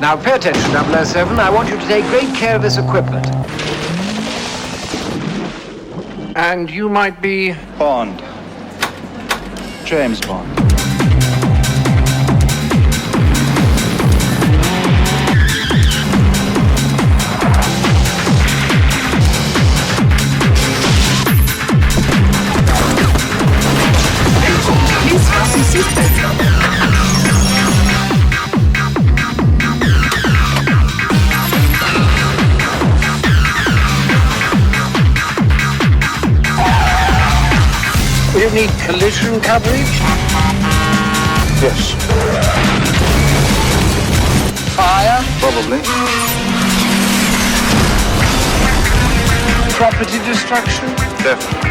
Now pay attention, 007. I want you to take great care of this equipment. And you might be... Bond. James Bond. Please fasten seatbelts. Will you need collision coverage? Yes. Fire? Probably. Property destruction? Definitely.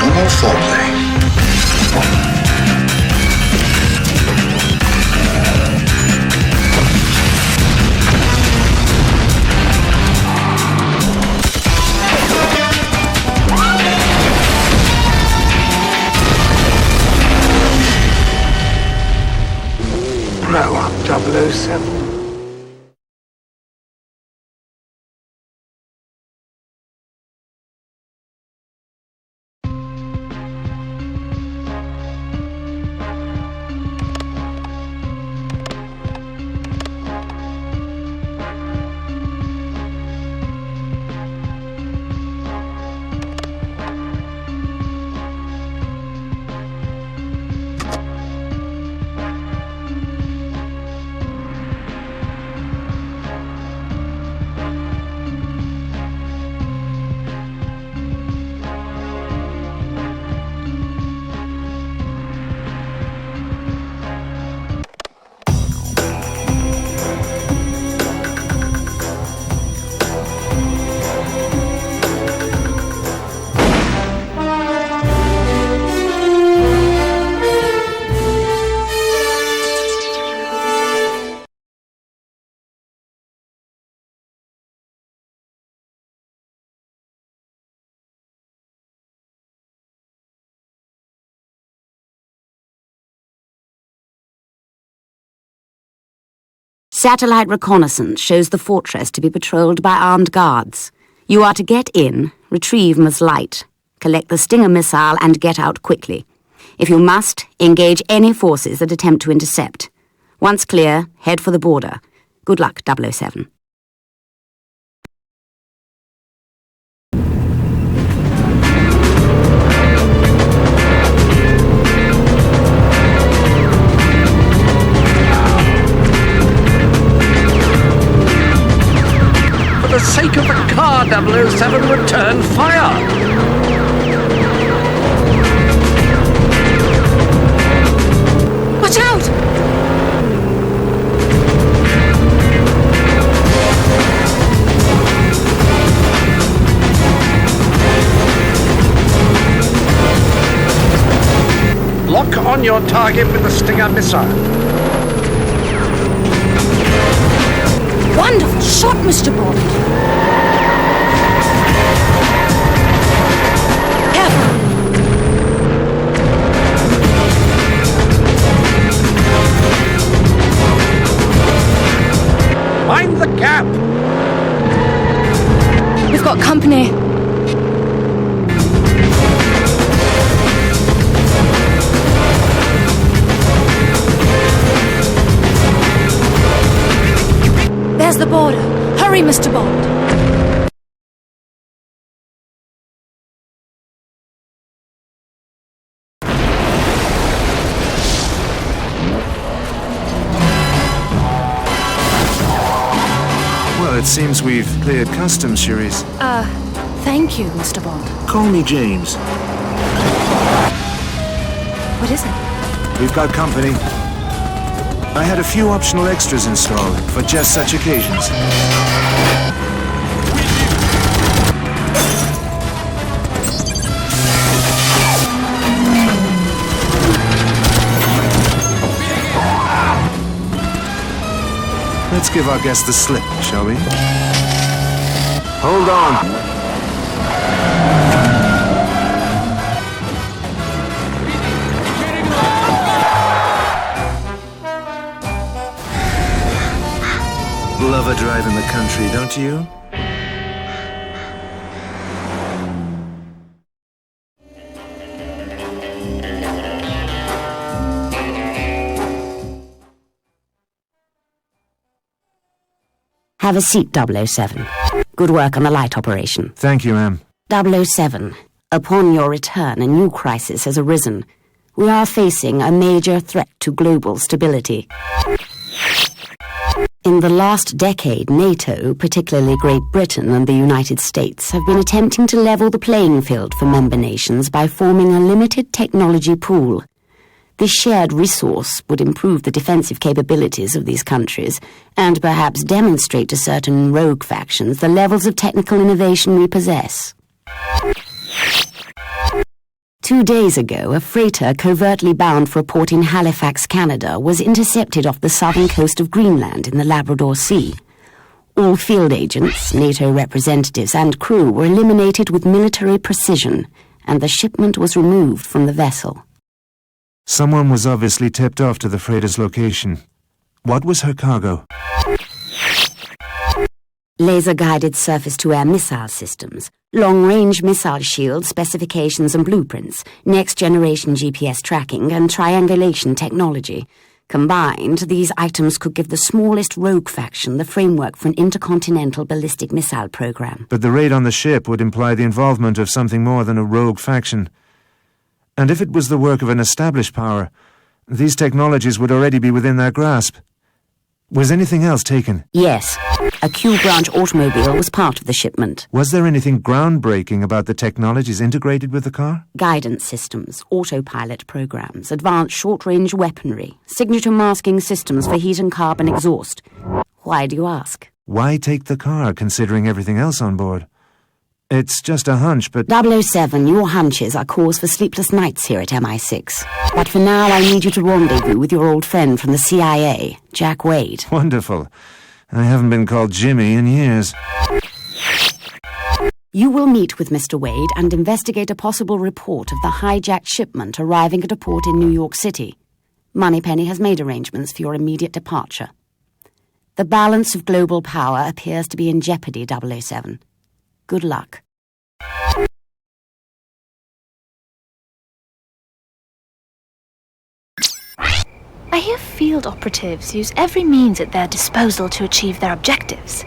No more foreplay. Grow up, 007. Satellite reconnaissance shows the fortress to be patrolled by armed guards. You are to get in, retrieve Ms. Light, collect the Stinger missile and get out quickly. If you must, engage any forces that attempt to intercept. Once clear, head for the border. Good luck, 007. For the sake of the car, 007, return fire! Watch out! Lock on your target with the Stinger missile. Wonderful shot, Mr. Bond. Careful. Mind the gap! We've got company. There's the border. Hurry, Mr. Bond. Well, it seems we've cleared customs, Cherise. Thank you, Mr. Bond. Call me James. What is it? We've got company. I had a few optional extras installed for just such occasions. Let's give our guest the slip, shall we? Hold on. Love a drive in the country, don't you? Have a seat, 007. Good work on the light operation. Thank you, Em. 007. Upon your return, a new crisis has arisen. We are facing a major threat to global stability. In the last decade, NATO, particularly Great Britain and the United States, have been attempting to level the playing field for member nations by forming a limited technology pool. This shared resource would improve the defensive capabilities of these countries and perhaps demonstrate to certain rogue factions the levels of technical innovation we possess. 2 days ago, a freighter covertly bound for a port in Halifax, Canada, was intercepted off the southern coast of Greenland in the Labrador Sea. All field agents, NATO representatives and crew were eliminated with military precision, and the shipment was removed from the vessel. Someone was obviously tipped off to the freighter's location. What was her cargo? Laser-guided surface-to-air missile systems, long-range missile shield specifications and blueprints, next-generation GPS tracking and triangulation technology. Combined, these items could give the smallest rogue faction the framework for an intercontinental ballistic missile program. But the raid on the ship would imply the involvement of something more than a rogue faction. And if it was the work of an established power, these technologies would already be within their grasp. Was anything else taken? Yes. A Q-branch automobile was part of the shipment. Was there anything groundbreaking about the technologies integrated with the car? Guidance systems, autopilot programs, advanced short-range weaponry, signature masking systems for heat and carbon exhaust. Why do you ask? Why take the car, considering everything else on board? It's just a hunch, but... 007, your hunches are cause for sleepless nights here at MI6. But for now, I need you to rendezvous with your old friend from the CIA, Jack Wade. Wonderful. I haven't been called Jimmy in years. You will meet with Mr. Wade and investigate a possible report of the hijacked shipment arriving at a port in New York City. Moneypenny has made arrangements for your immediate departure. The balance of global power appears to be in jeopardy, 007. Good luck. I hear field operatives use every means at their disposal to achieve their objectives.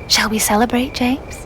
Shall we celebrate, James?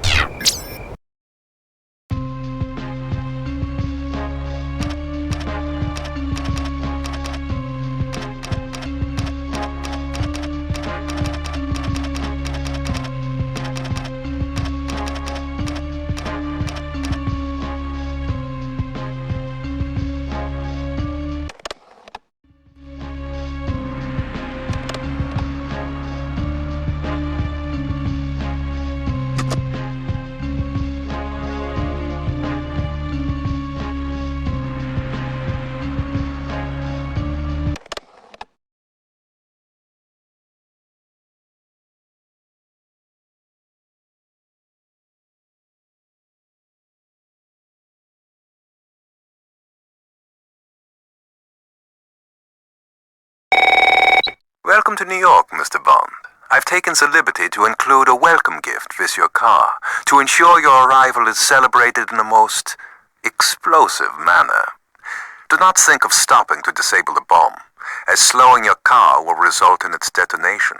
Welcome to New York, Mr. Bond. I've taken the liberty to include a welcome gift with your car to ensure your arrival is celebrated in a most explosive manner. Do not think of stopping to disable the bomb, as slowing your car will result in its detonation.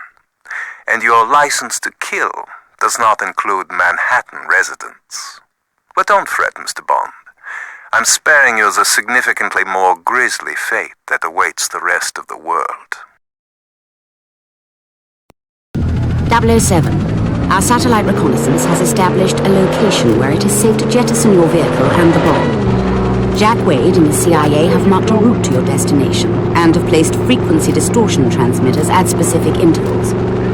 And your license to kill does not include Manhattan residents. But don't fret, Mr. Bond. I'm sparing you the significantly more grisly fate that awaits the rest of the world. 007. Our satellite reconnaissance has established a location where it is safe to jettison your vehicle and the bomb. Jack Wade and the CIA have marked a route to your destination and have placed frequency distortion transmitters at specific intervals,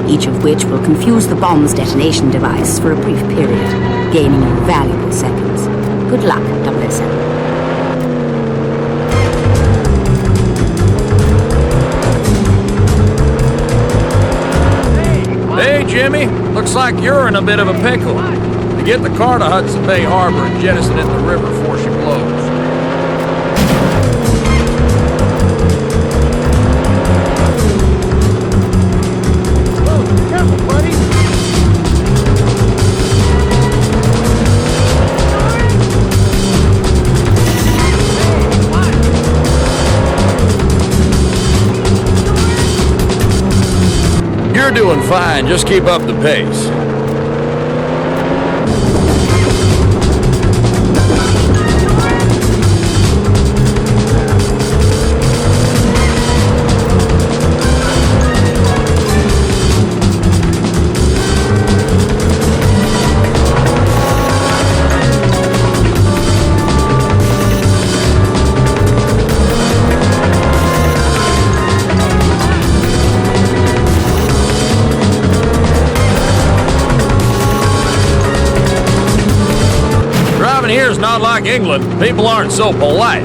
each of which will confuse the bomb's detonation device for a brief period, gaining you valuable seconds. Good luck, 007. Hey, Jimmy. Looks like you're in a bit of a pickle. To get the car to Hudson Bay Harbor and jettison it in the river before she blows. Whoa, careful, buddy. fine. Just keep up the pace. Here's not like England. People aren't so polite.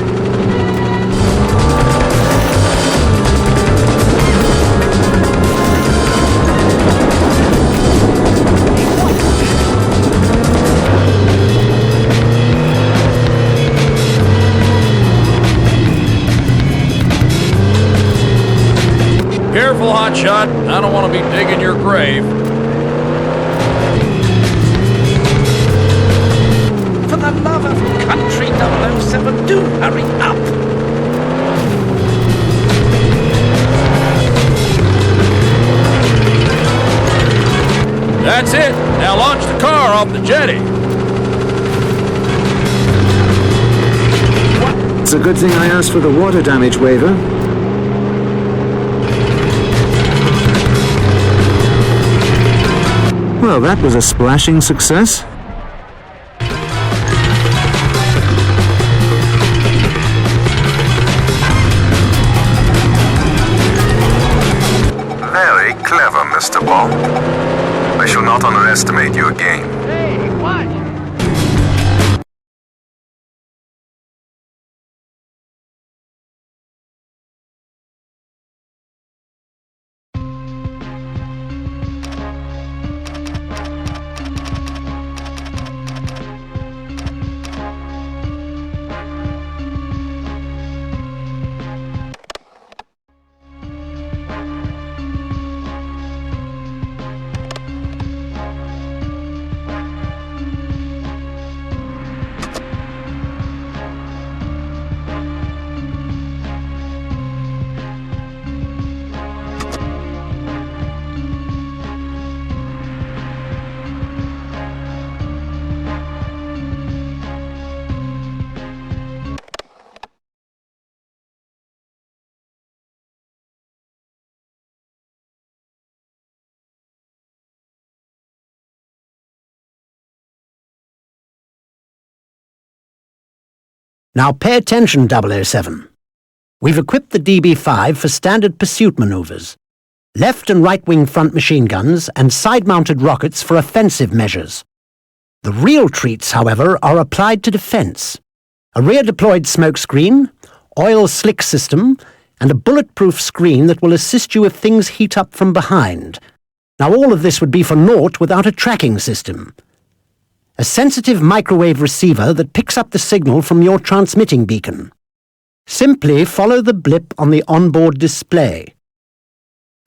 Careful, hotshot. I don't want to be digging your grave. For the love of country, 007, do hurry up! That's it. Now launch the car off the jetty. It's a good thing I asked for the water damage waiver. Well, that was a splashing success. Very clever, Mr. Bond. I shall not underestimate you again. Hey, watch! Now pay attention, 007. We've equipped the DB-5 for standard pursuit maneuvers, left and right-wing front machine guns and side-mounted rockets for offensive measures. The real treats, however, are applied to defense. A rear-deployed smoke screen, oil slick system, and a bulletproof screen that will assist you if things heat up from behind. Now all of this would be for naught without a tracking system. A sensitive microwave receiver that picks up the signal from your transmitting beacon. Simply follow the blip on the onboard display.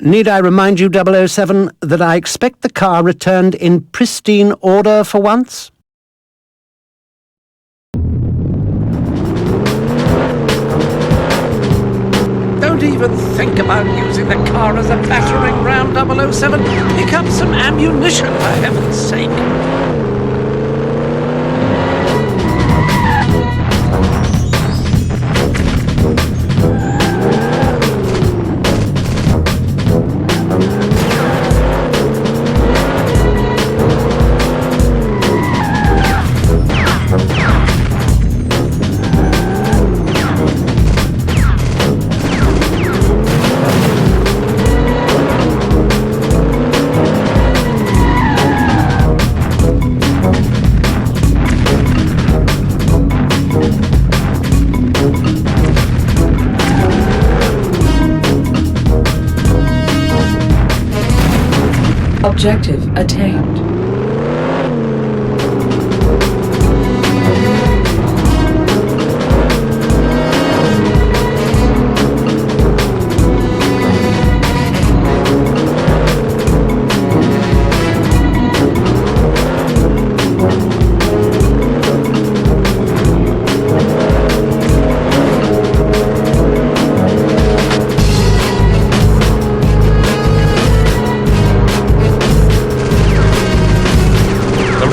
Need I remind you, 007, that I expect the car returned in pristine order for once? Don't even think about using the car as a battering ram, 007. Pick up some ammunition, for heaven's sake. Objective attained.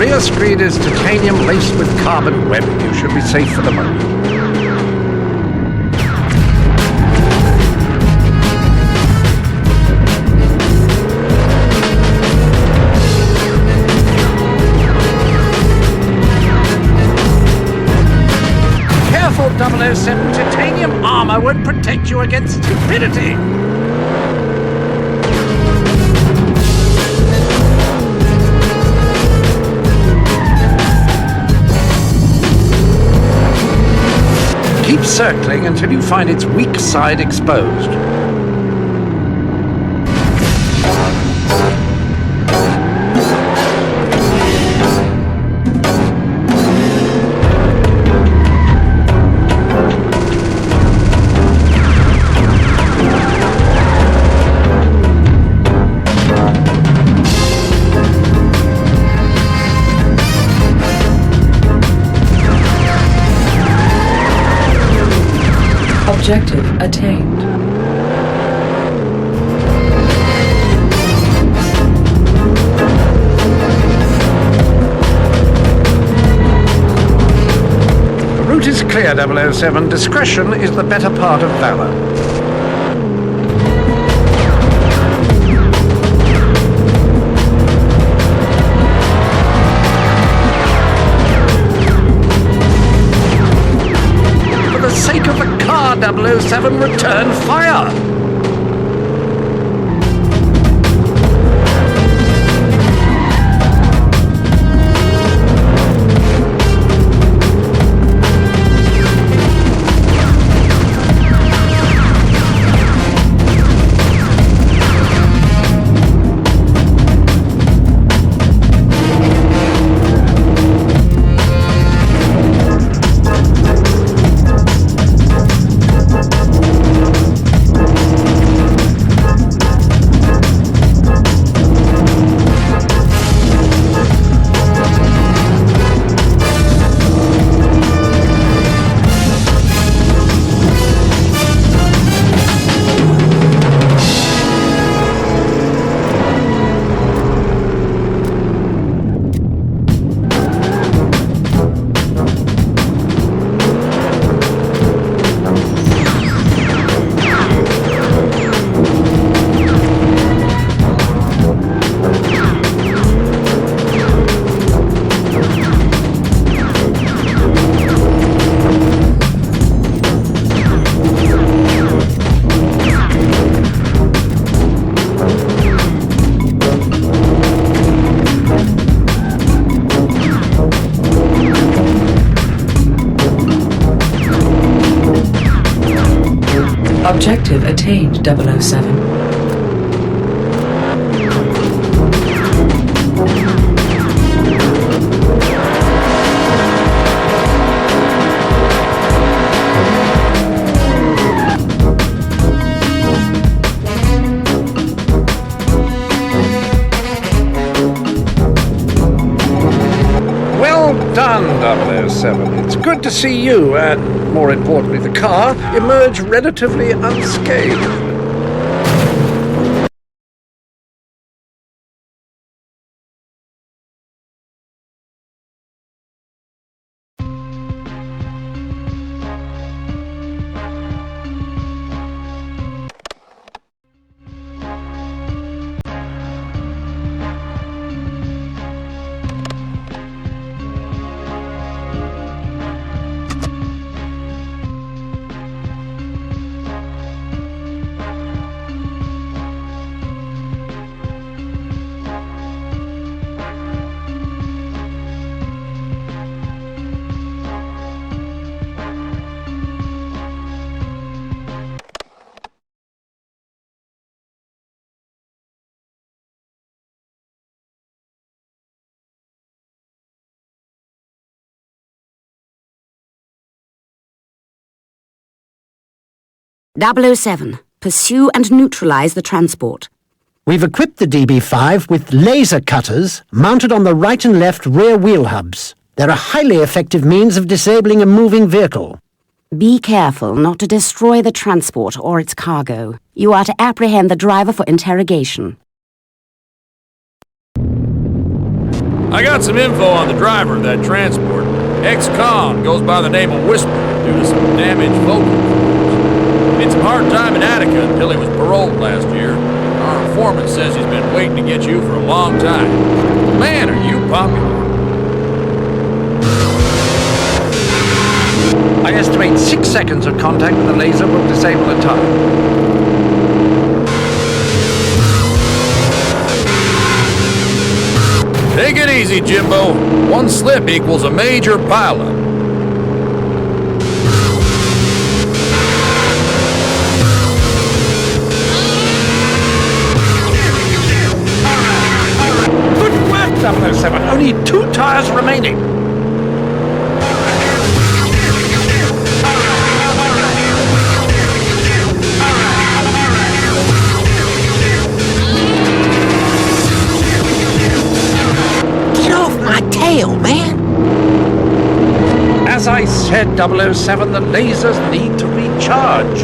rear screen is titanium laced with carbon webbing. You should be safe for the moment. Careful, 007. Titanium armor won't protect you against stupidity. Keep circling until you find its weak side exposed. Objective attained. The route is clear, 007. Discretion is the better part of valor. For the sake of the car, 007, return fire! Objective attained, 007. Well done, 007. It's good to see you, and more importantly the car, emerge relatively unscathed. .007. Pursue and neutralize the transport. We've equipped the DB5 with laser cutters mounted on the right and left rear wheel hubs. They're a highly effective means of disabling a moving vehicle. Be careful not to destroy the transport or its cargo. You are to apprehend the driver for interrogation. I got some info on the driver of that transport. Ex-con, goes by the name of Whisper due to some damaged vocal cords. He had some hard time in Attica until he was paroled last year. Our informant says he's been waiting to get you for a long time. Man, are you popular. I estimate 6 seconds of contact with the laser will disable the target. Take it easy, Jimbo. One slip equals a major pileup. Good work, 007. Only 2 tires remaining. Man. As I said, 007, the lasers need to recharge.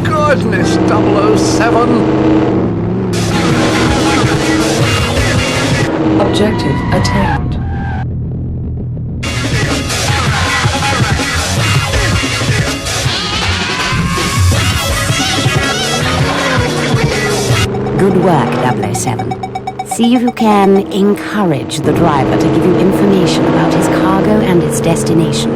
Goodness, 007. Objective attained. Good work, 007. See if you can encourage the driver to give you information about his cargo and its destination.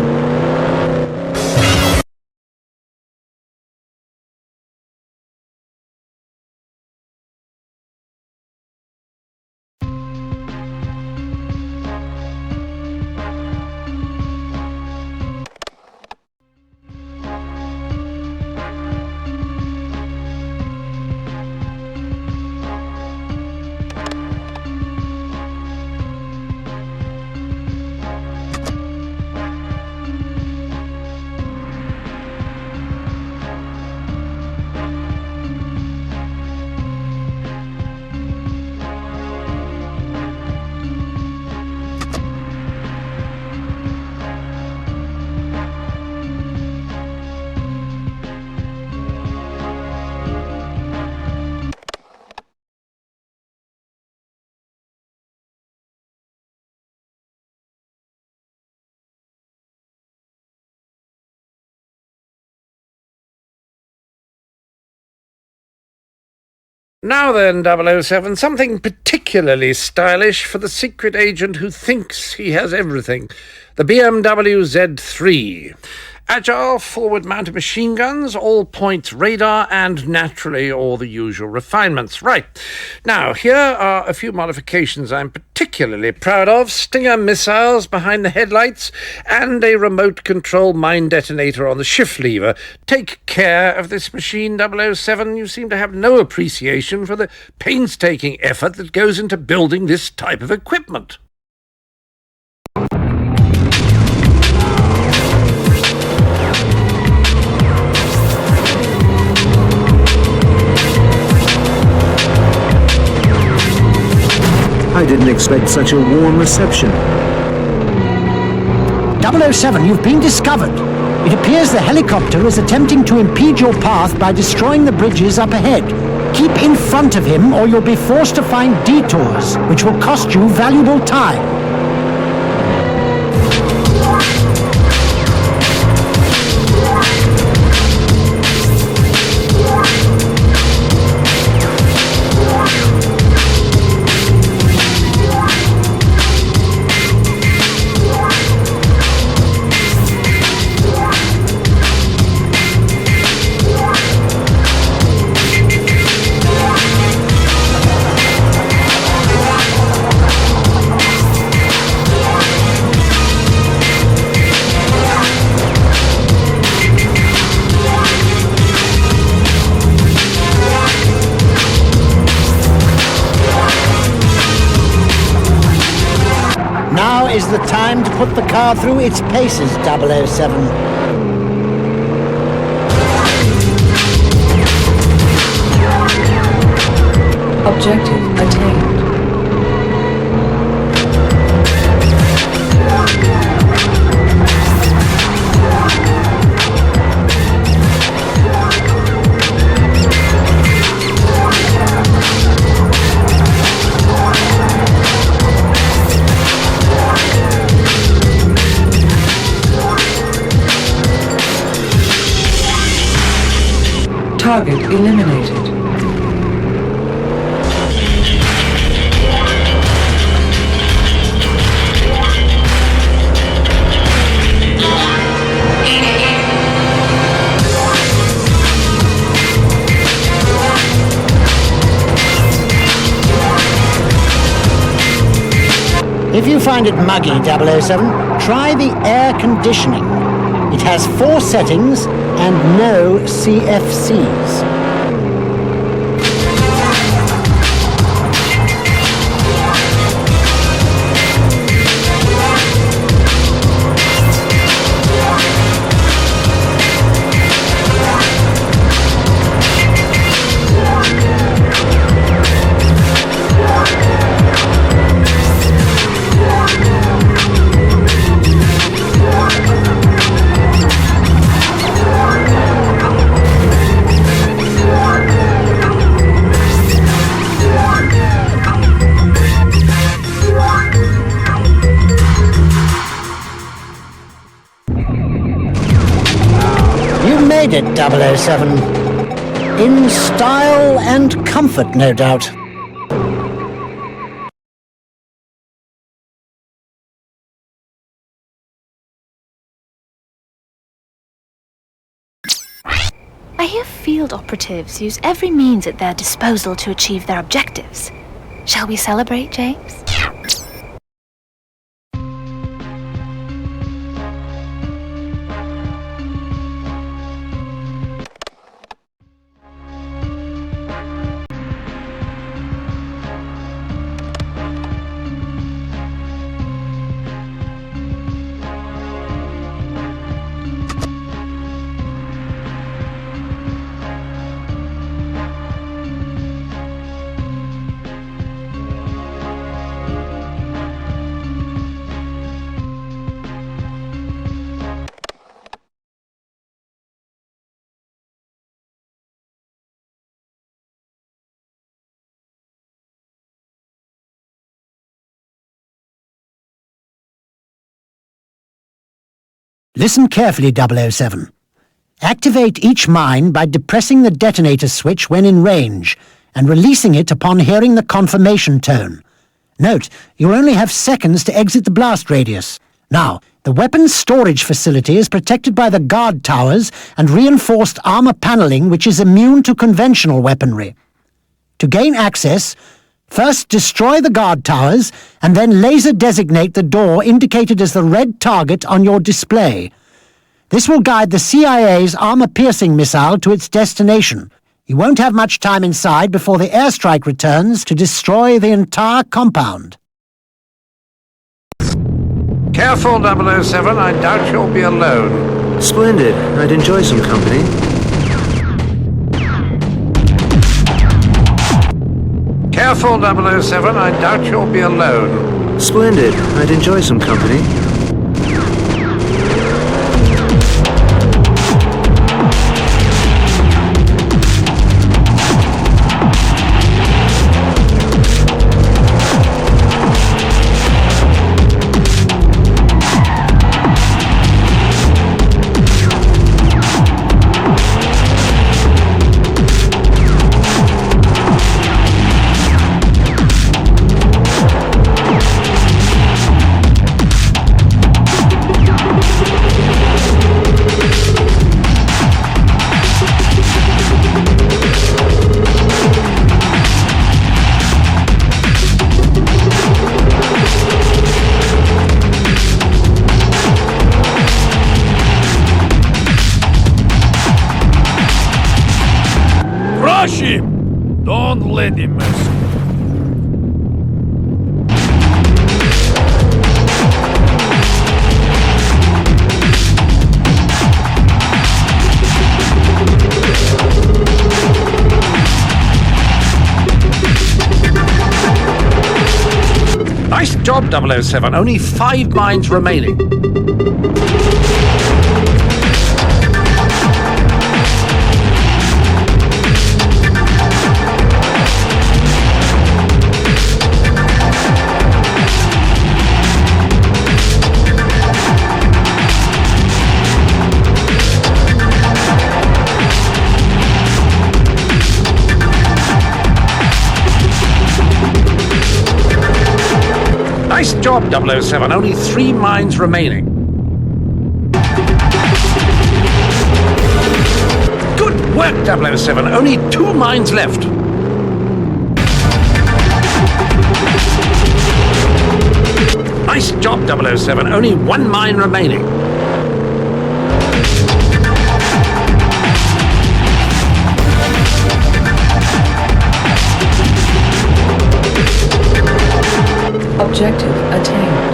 Now then, 007, something particularly stylish for the secret agent who thinks he has everything. The BMW Z3. Agile, forward-mounted machine guns, all-points radar, and naturally all the usual refinements. Right. Now, here are a few modifications I'm particularly proud of. Stinger missiles behind the headlights, and a remote control mine detonator on the shift lever. Take care of this machine, 007. You seem to have no appreciation for the painstaking effort that goes into building this type of equipment. I didn't expect such a warm reception. 007, you've been discovered. It appears the helicopter is attempting to impede your path by destroying the bridges up ahead. Keep in front of him or you'll be forced to find detours, which will cost you valuable time. Now is the time to put the car through its paces, 007. Objective attained. Target eliminated. If you find it muggy, 007, try the air conditioning. It has 4 settings and no CFCs. Made it, 007. In style and comfort, no doubt. I hear field operatives use every means at their disposal to achieve their objectives. Shall we celebrate, James? Listen carefully, 007. Activate each mine by depressing the detonator switch when in range and releasing it upon hearing the confirmation tone. Note, you'll only have seconds to exit the blast radius. Now, the weapons storage facility is protected by the guard towers and reinforced armor paneling which is immune to conventional weaponry. To gain access, first destroy the guard towers and then laser designate the door indicated as the red target on your display. This will guide the CIA's armor-piercing missile to its destination. You won't have much time inside before the airstrike returns to destroy the entire compound. Careful, 007. I doubt you'll be alone. Splendid. I'd enjoy some company. Careful, 007. I doubt you'll be alone. Splendid. I'd enjoy some company. Crush him! Don't let him mess. Nice job, 007. Only 5 mines remaining. Nice job, 007. Only 3 mines remaining. Good work, 007. Only 2 mines left. Nice job, 007. Only 1 mine remaining. Objective attained.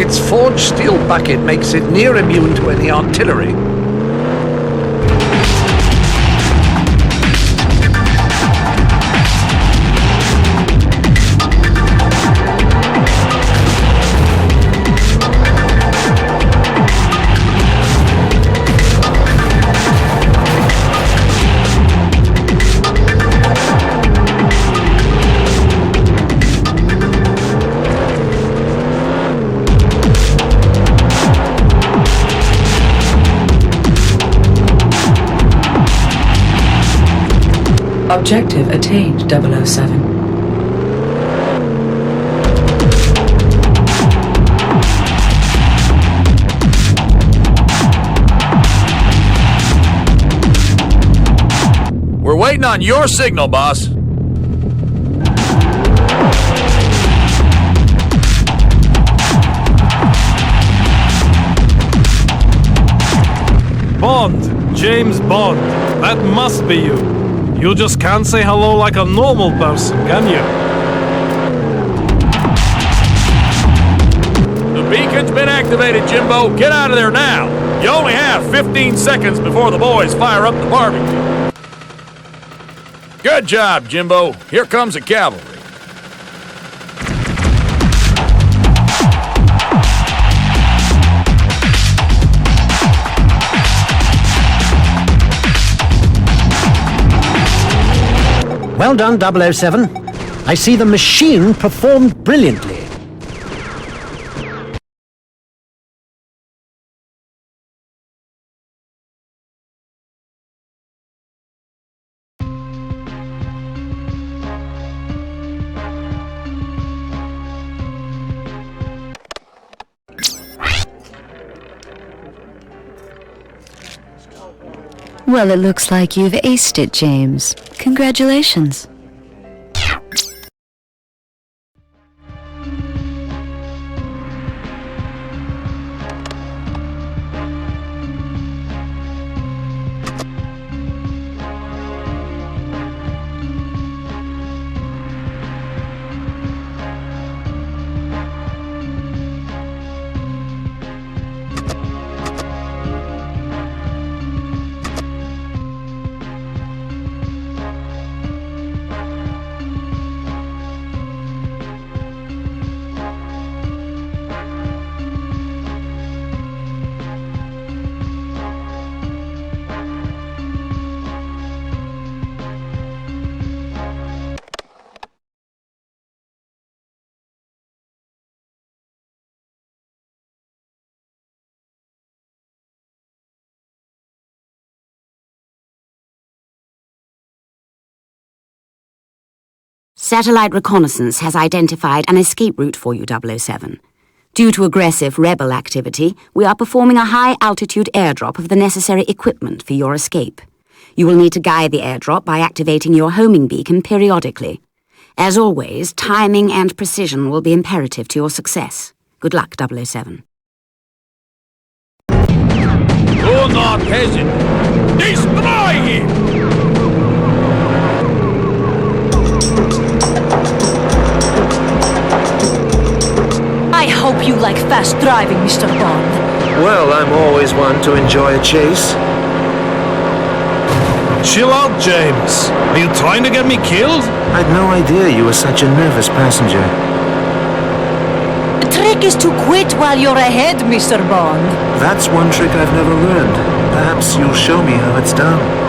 Its forged steel bucket makes it near immune to any artillery. Objective attained, 007. We're waiting on your signal, boss. Bond, James Bond. That must be you. You just can't say hello like a normal person, can you? The beacon's been activated, Jimbo. Get out of there now. You only have 15 seconds before the boys fire up the barbecue. Good job, Jimbo. Here comes the cavalry. Well done, 007. I see the machine performed brilliantly. Well, it looks like you've aced it, James. Congratulations. Satellite reconnaissance has identified an escape route for you, 007. Due to aggressive rebel activity, we are performing a high-altitude airdrop of the necessary equipment for your escape. You will need to guide the airdrop by activating your homing beacon periodically. As always, timing and precision will be imperative to your success. Good luck, 007. Do not hesitate. Destroy him! I hope you like fast driving, Mr. Bond. Well, I'm always one to enjoy a chase. Chill out, James. Are you trying to get me killed? I'd no idea you were such a nervous passenger. The trick is to quit while you're ahead, Mr. Bond. That's one trick I've never learned. Perhaps you'll show me how it's done.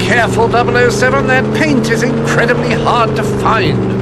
careful, 007. That paint is incredibly hard to find.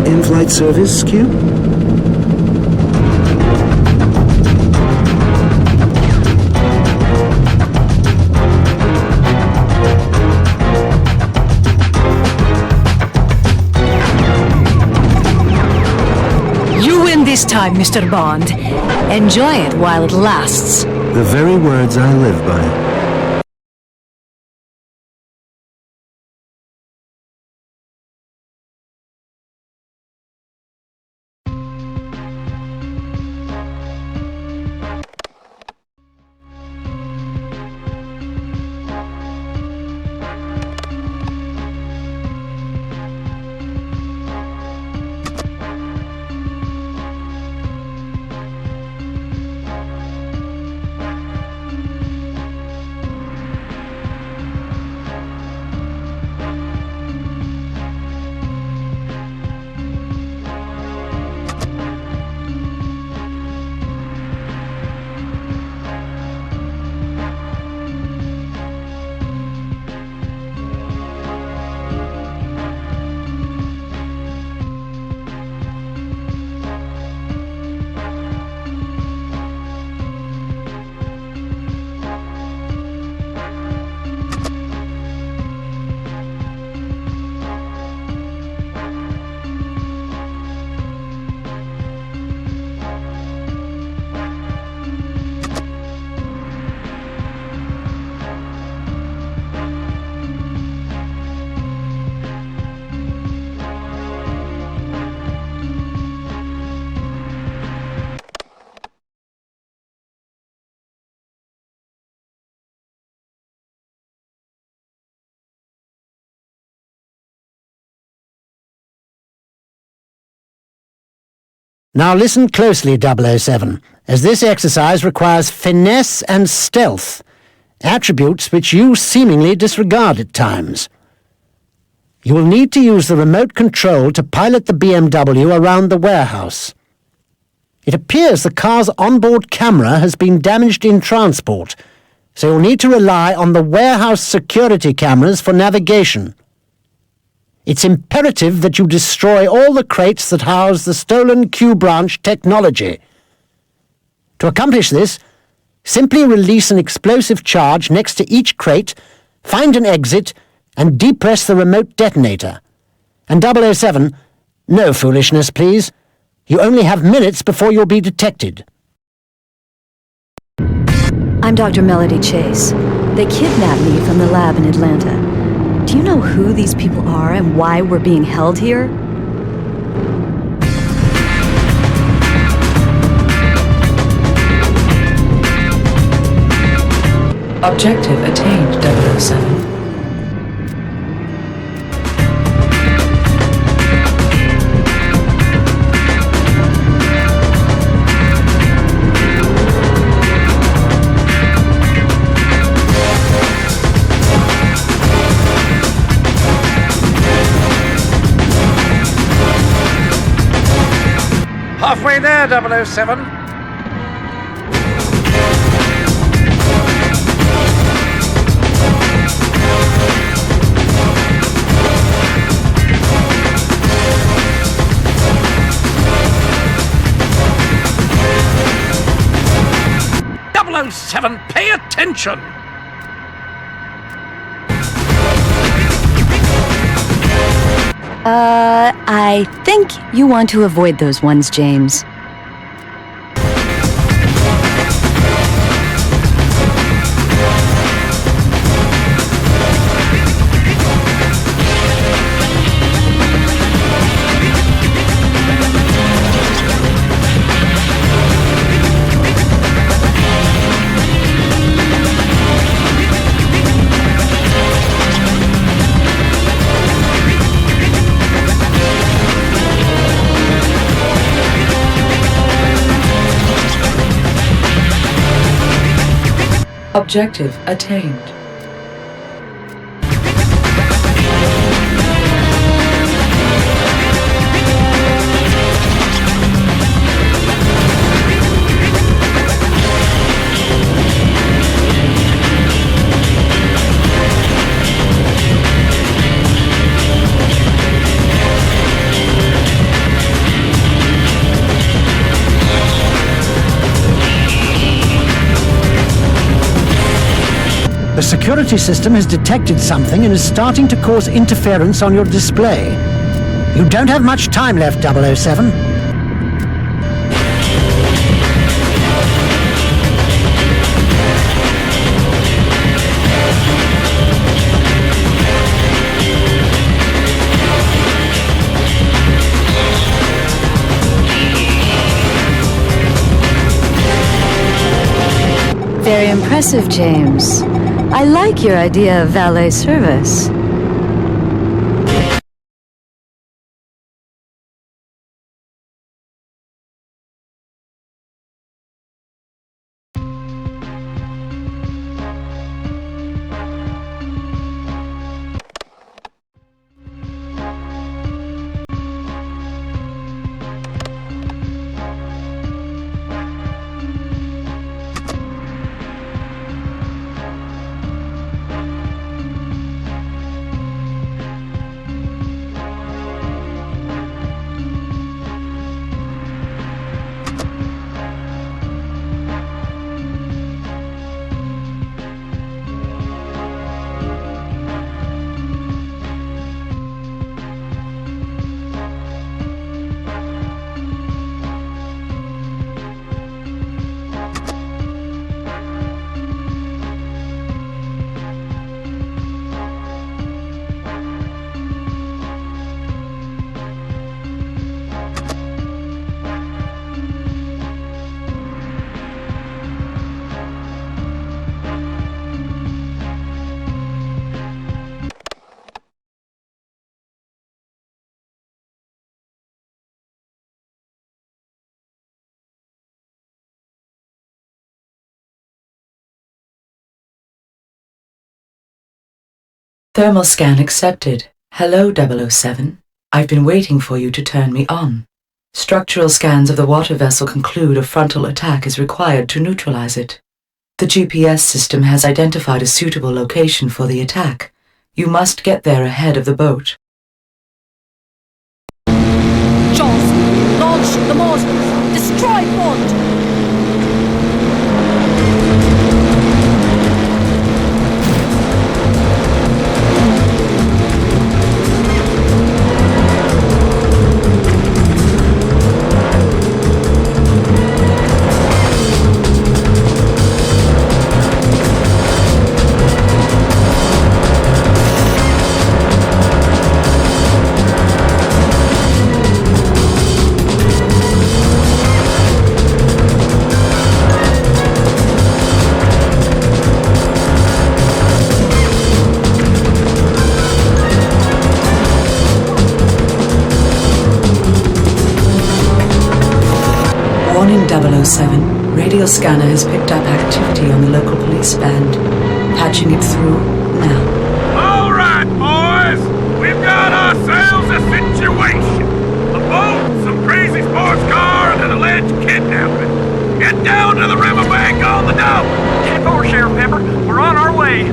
In-flight service, Q? You win this time, Mr. Bond. Enjoy it while it lasts. The very words I live by. Now listen closely, 007, as this exercise requires finesse and stealth, attributes which you seemingly disregard at times. You will need to use the remote control to pilot the BMW around the warehouse. It appears the car's onboard camera has been damaged in transport, so you'll need to rely on the warehouse security cameras for navigation. It's imperative that you destroy all the crates that house the stolen Q-branch technology. To accomplish this, simply release an explosive charge next to each crate, find an exit, and depress the remote detonator. And 007, no foolishness, please. You only have minutes before you'll be detected. I'm Dr. Melody Chase. They kidnapped me from the lab in Atlanta. Do you know who these people are and why we're being held here? Objective attained, 007. Halfway there, 007. .007, pay attention! I think you want to avoid those ones, James. Objective attained. The security system has detected something and is starting to cause interference on your display. You don't have much time left, 007. Very impressive, James. I like your idea of valet service. Thermal scan accepted. Hello, 007. I've been waiting for you to turn me on. Structural scans of the water vessel conclude a frontal attack is required to neutralize it. The GPS system has identified a suitable location for the attack. You must get there ahead of the boat. Jaws, launch the mortars. Destroy Bond. Warning 007. Radial scanner has picked up activity on the local police band. Patching it through now. All right, boys. We've got ourselves a situation. A boat, some crazy sports car, and an alleged kidnapping. Get down to the riverbank on the double. 10-4, Sheriff Pepper. We're on our way.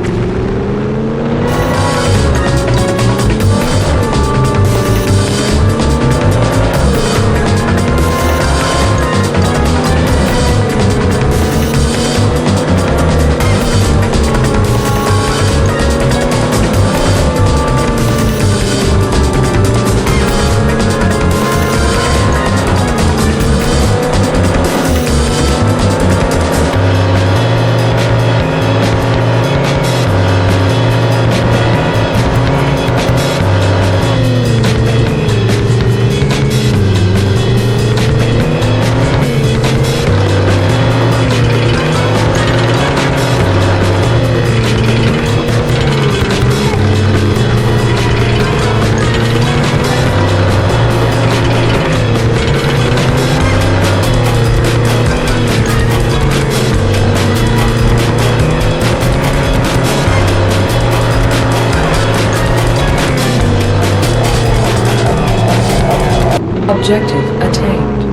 Objective attained.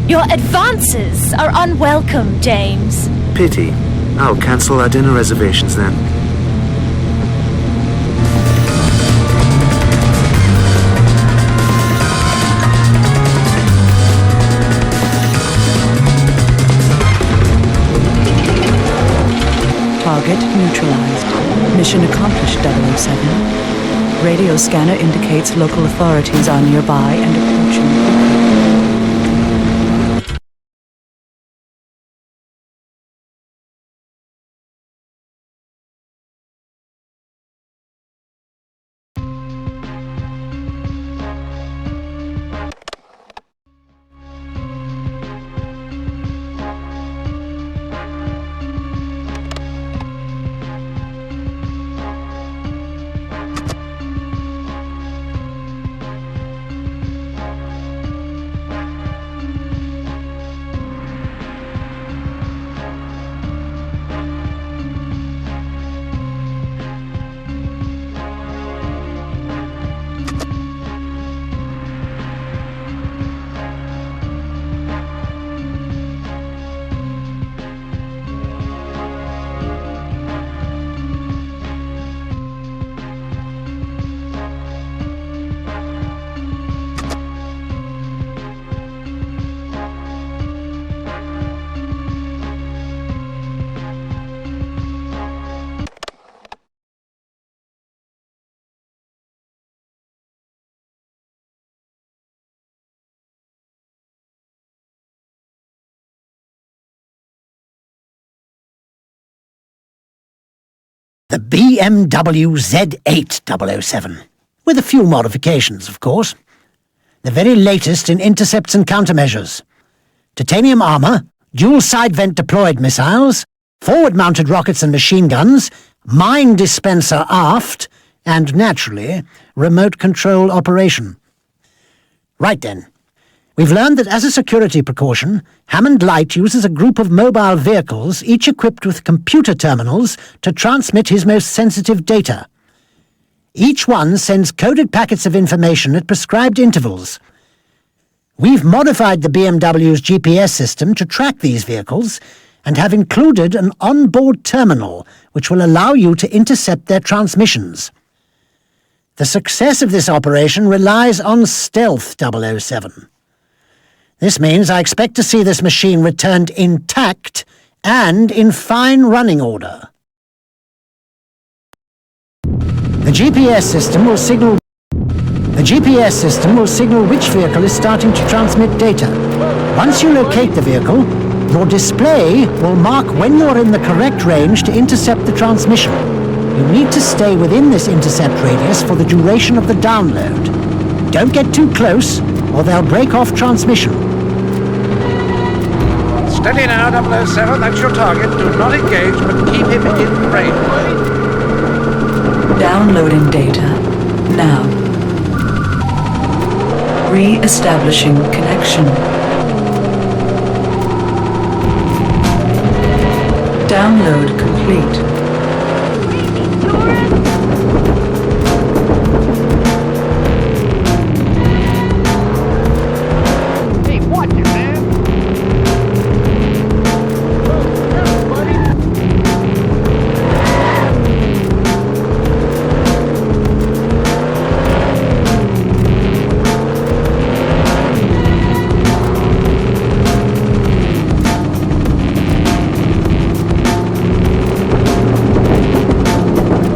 Your advances are unwelcome, James. Pity. I'll cancel our dinner reservations then. Target neutralized. Mission accomplished, 007. Radio scanner indicates local authorities are nearby and approaching quickly. The BMW Z8 007, with a few modifications, of course. The very latest in intercepts and countermeasures. Titanium armor, dual side-vent deployed missiles, forward-mounted rockets and machine guns, mine dispenser aft, and, naturally, remote control operation. Right then. We've learned that as a security precaution, Hammond Light uses a group of mobile vehicles, each equipped with computer terminals, to transmit his most sensitive data. Each one sends coded packets of information at prescribed intervals. We've modified the BMW's GPS system to track these vehicles and have included an onboard terminal which will allow you to intercept their transmissions. The success of this operation relies on stealth, 007. This means I expect to see this machine returned intact and in fine running order. The GPS system will signal which vehicle is starting to transmit data. Once you locate the vehicle, your display will mark when you're in the correct range to intercept the transmission. You need to stay within this intercept radius for the duration of the download. Don't get too close, or they'll break off transmission. Steady now, 007. That's your target. Do not engage, but keep him in range. Downloading data now. Re-establishing connection. Download complete.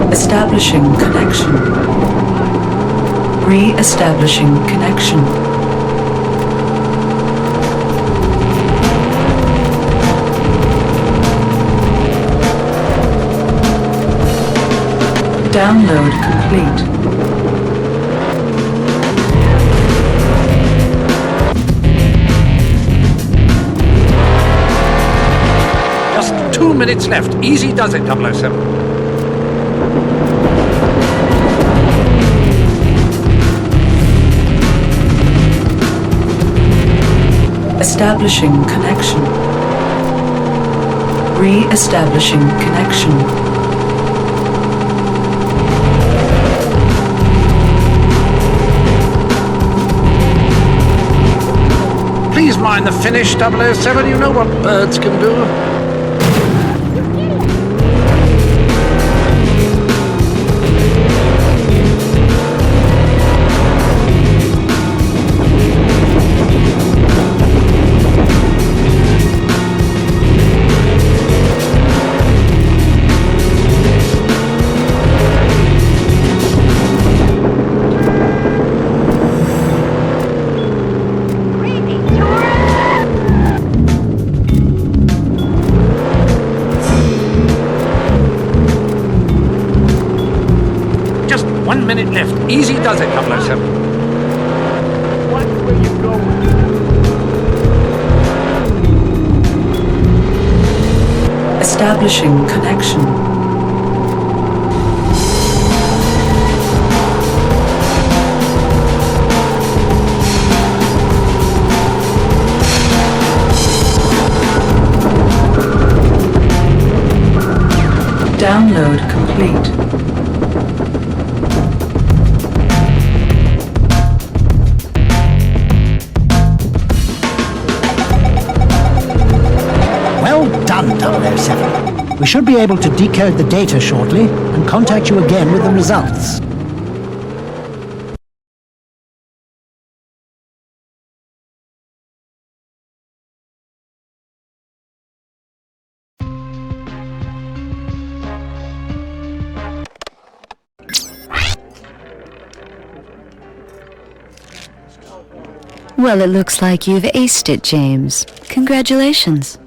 Establishing connection. Re-establishing connection. Download complete. Just 2 minutes left. Easy does it, 007. Establishing connection. Re-establishing connection. Please mind the finish, 007. You know what birds can do. Just 1 minute left. Easy does it, 007. Watch where you go. Establishing connection. Download complete. Well done, 007. We should be able to decode the data shortly and contact you again with the results. Well, it looks like you've aced it, James. Congratulations.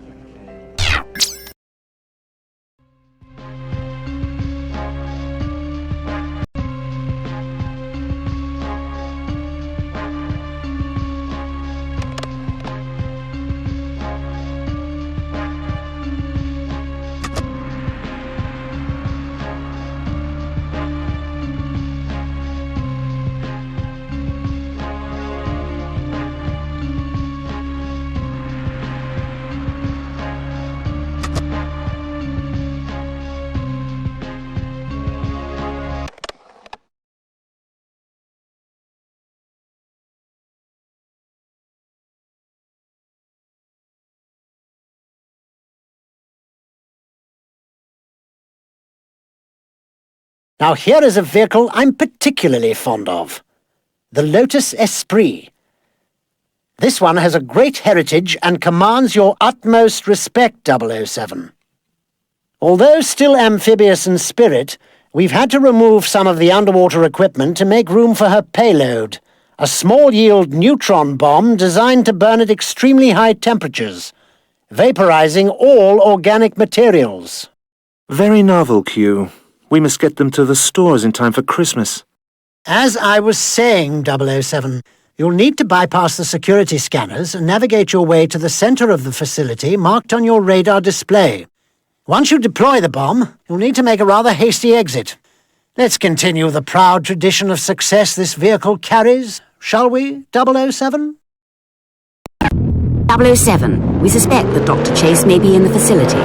Now here is a vehicle I'm particularly fond of. The Lotus Esprit. This one has a great heritage and commands your utmost respect, 007. Although still amphibious in spirit, we've had to remove some of the underwater equipment to make room for her payload, a small-yield neutron bomb designed to burn at extremely high temperatures, vaporizing all organic materials. Very novel, Q. We must get them to the stores in time for Christmas. As I was saying, 007, you'll need to bypass the security scanners and navigate your way to the center of the facility marked on your radar display. Once you deploy the bomb, you'll need to make a rather hasty exit. Let's continue the proud tradition of success this vehicle carries, shall we, 007? 007, we suspect that Dr. Chase may be in the facility.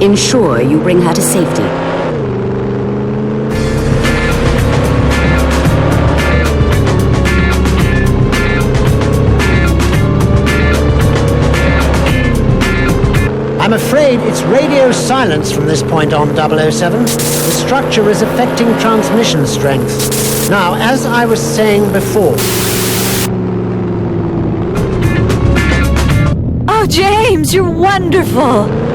Ensure you bring her to safety. I'm afraid it's radio silence from this point on, 007. The structure is affecting transmission strength. Now, as I was saying before... Oh, James, you're wonderful!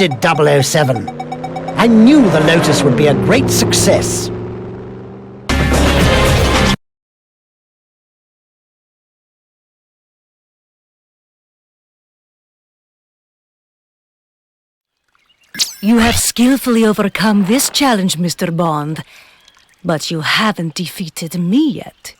Splendid, 007. I knew the Lotus would be a great success. You have skillfully overcome this challenge, Mr. Bond, but you haven't defeated me yet.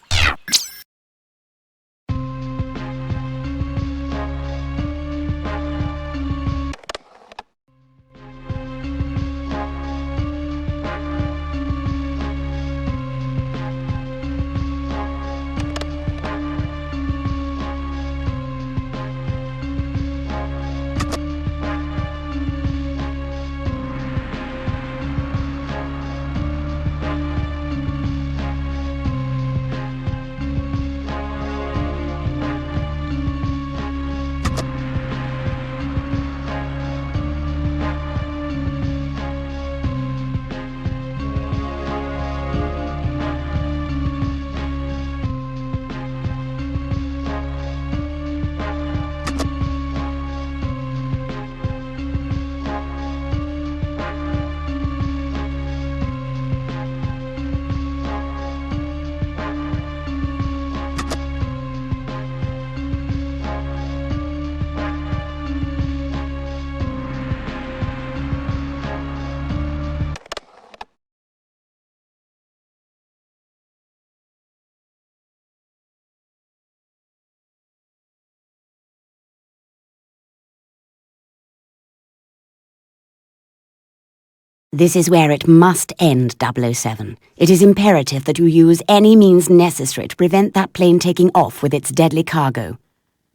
This is where it must end, 007. It is imperative that you use any means necessary to prevent that plane taking off with its deadly cargo.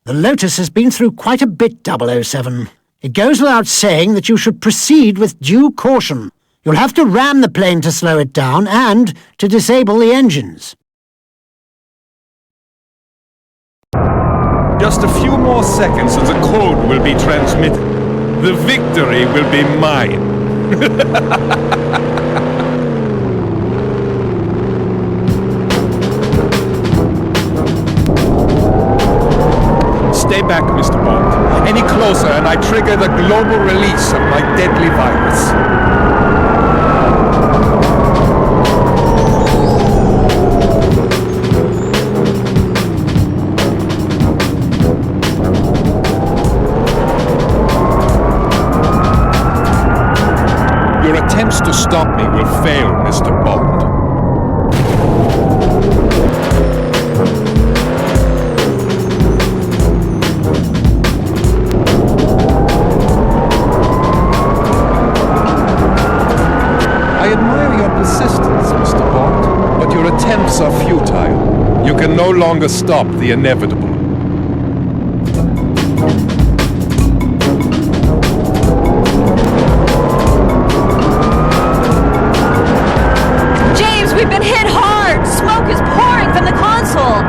The Lotus has been through quite a bit, 007. It goes without saying that you should proceed with due caution. You'll have to ram the plane to slow it down and to disable the engines. Just a few more seconds and the code will be transmitted. The victory will be mine. Stay back, Mr. Bond. Any closer and I trigger the global release of my deadly virus. Your attempts to stop me will fail, Mr. Bond. I admire your persistence, Mr. Bond, but your attempts are futile. You can no longer stop the inevitable. We've been hit hard! Smoke is pouring from the console!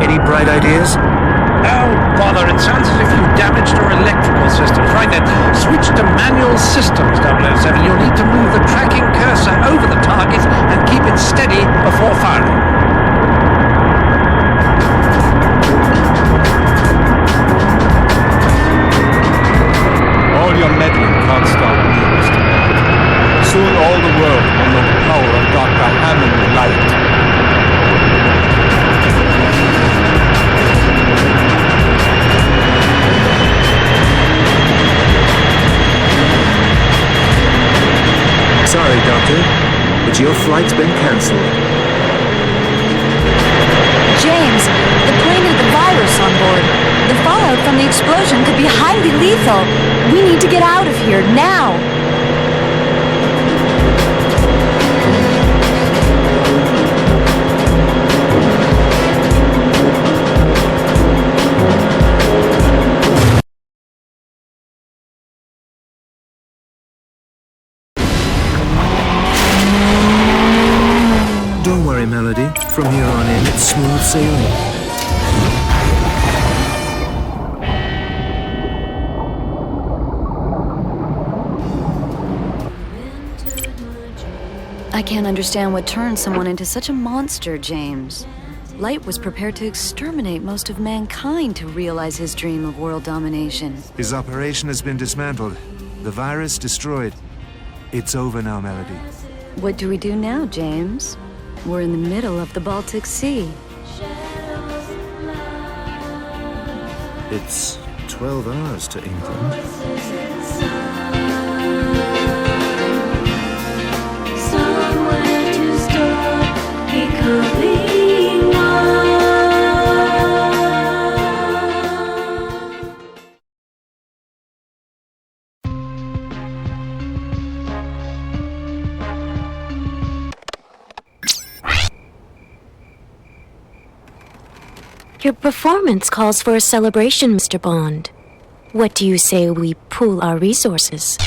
Any bright ideas? Oh, bother, it sounds as if you've damaged our electrical systems. Right then, switch to manual systems, 007. You'll need to move the tracking cursor over the target and keep it steady before firing. All your meddling can't stop me, Mr. Bond. Soon all the world will know the power of Dr. Hammond Light. Sorry, Doctor, but your flight's been cancelled. James, the plane had the virus on board. The fallout from the explosion could be highly lethal. We need to get out of here, now! Don't worry, Melody. From here on in, it's smooth sailing. I can't understand what turned someone into such a monster, James. Light was prepared to exterminate most of mankind to realize his dream of world domination. His operation has been dismantled. The virus destroyed. It's over now, Melody. What do we do now, James? We're in the middle of the Baltic Sea. It's 12 hours to England. Your performance calls for a celebration, Mr. Bond. What do you say we pool our resources?